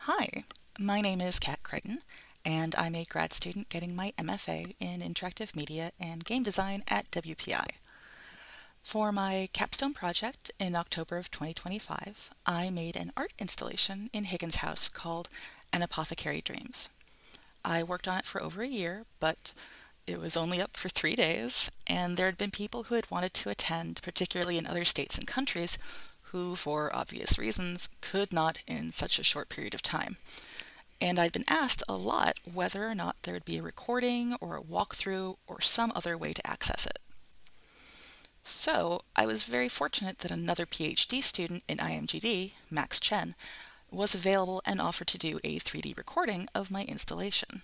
Hi, my name is Kat Crichton, and I'm a grad student getting my MFA in Interactive Media and Game Design at WPI. For my capstone project in October of 2025, I made an art installation in Higgins House called An Apothecary Dreams. I worked on it for over a year, but it was only up for 3 days, and there had been people who had wanted to attend, particularly in other states and countries, who, for obvious reasons, could not in such a short period of time. And I'd been asked a lot whether or not there would be a recording or a walkthrough or some other way to access it. So I was very fortunate that another PhD student in IMGD, Max Chen, was available and offered to do a 3D recording of my installation.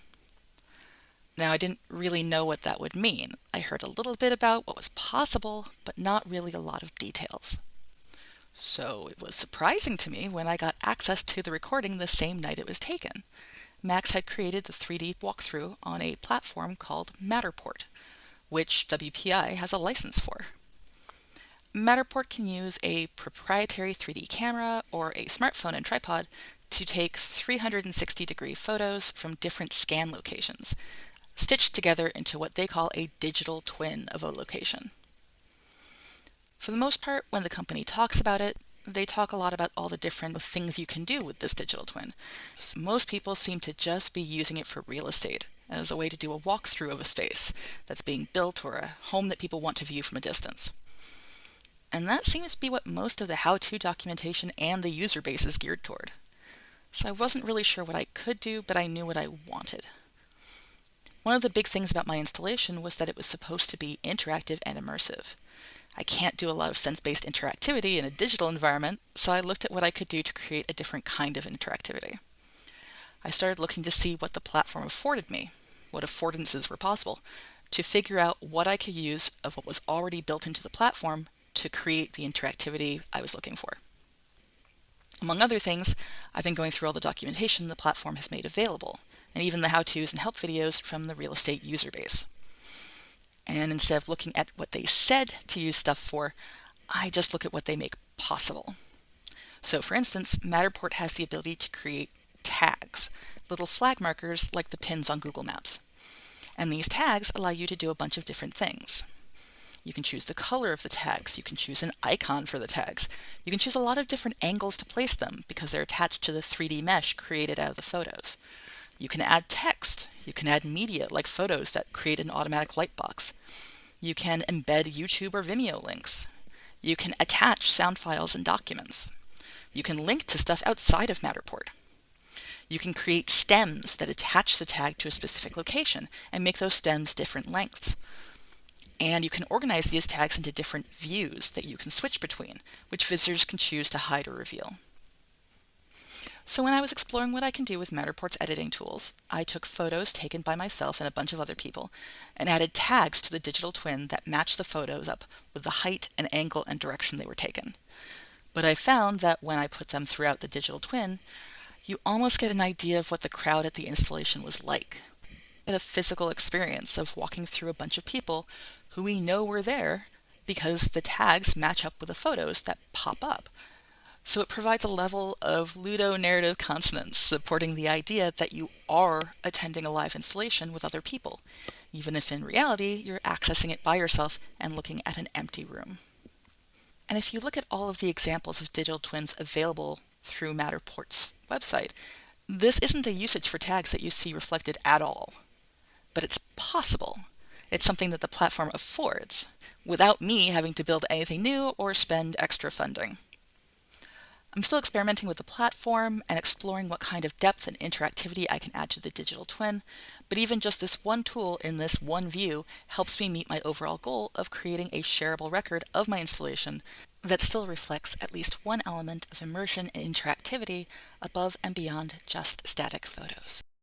Now, I didn't really know what that would mean. I heard a little bit about what was possible, but not really a lot of details. So it was surprising to me when I got access to the recording the same night it was taken. Max had created the 3D walkthrough on a platform called Matterport, which WPI has a license for. Matterport can use a proprietary 3D camera or a smartphone and tripod to take 360-degree photos from different scan locations, stitched together into what they call a digital twin of a location. For the most part, when the company talks about it, they talk a lot about all the different things you can do with this digital twin. So most people seem to just be using it for real estate, as a way to do a walkthrough of a space that's being built or a home that people want to view from a distance. And that seems to be what most of the how-to documentation and the user base is geared toward. So I wasn't really sure what I could do, but I knew what I wanted. One of the big things about my installation was that it was supposed to be interactive and immersive. I can't do a lot of sense-based interactivity in a digital environment, so I looked at what I could do to create a different kind of interactivity. I started looking to see what the platform afforded me, what affordances were possible, to figure out what I could use of what was already built into the platform to create the interactivity I was looking for. Among other things, I've been going through all the documentation the platform has made available, and even the how-tos and help videos from the real estate user base. And instead of looking at what they said to use stuff for, I just look at what they make possible. So for instance, Matterport has the ability to create tags, little flag markers like the pins on Google Maps. And these tags allow you to do a bunch of different things. You can choose the color of the tags, you can choose an icon for the tags, you can choose a lot of different angles to place them because they're attached to the 3D mesh created out of the photos. You can add text, you can add media like photos that create an automatic lightbox. You can embed YouTube or Vimeo links. You can attach sound files and documents. You can link to stuff outside of Matterport. You can create stems that attach the tag to a specific location and make those stems different lengths. And you can organize these tags into different views that you can switch between, which visitors can choose to hide or reveal. So when I was exploring what I can do with Matterport's editing tools, I took photos taken by myself and a bunch of other people and added tags to the digital twin that matched the photos up with the height and angle and direction they were taken. But I found that when I put them throughout the digital twin, you almost get an idea of what the crowd at the installation was like. A physical experience of walking through a bunch of people who we know were there because the tags match up with the photos that pop up. So it provides a level of ludonarrative consonance supporting the idea that you are attending a live installation with other people, even if in reality you're accessing it by yourself and looking at an empty room. And if you look at all of the examples of digital twins available through Matterport's website, this isn't a usage for tags that you see reflected at all. But it's possible. It's something that the platform affords, without me having to build anything new or spend extra funding. I'm still experimenting with the platform and exploring what kind of depth and interactivity I can add to the digital twin, but even just this one tool in this one view helps me meet my overall goal of creating a shareable record of my installation that still reflects at least one element of immersion and interactivity above and beyond just static photos.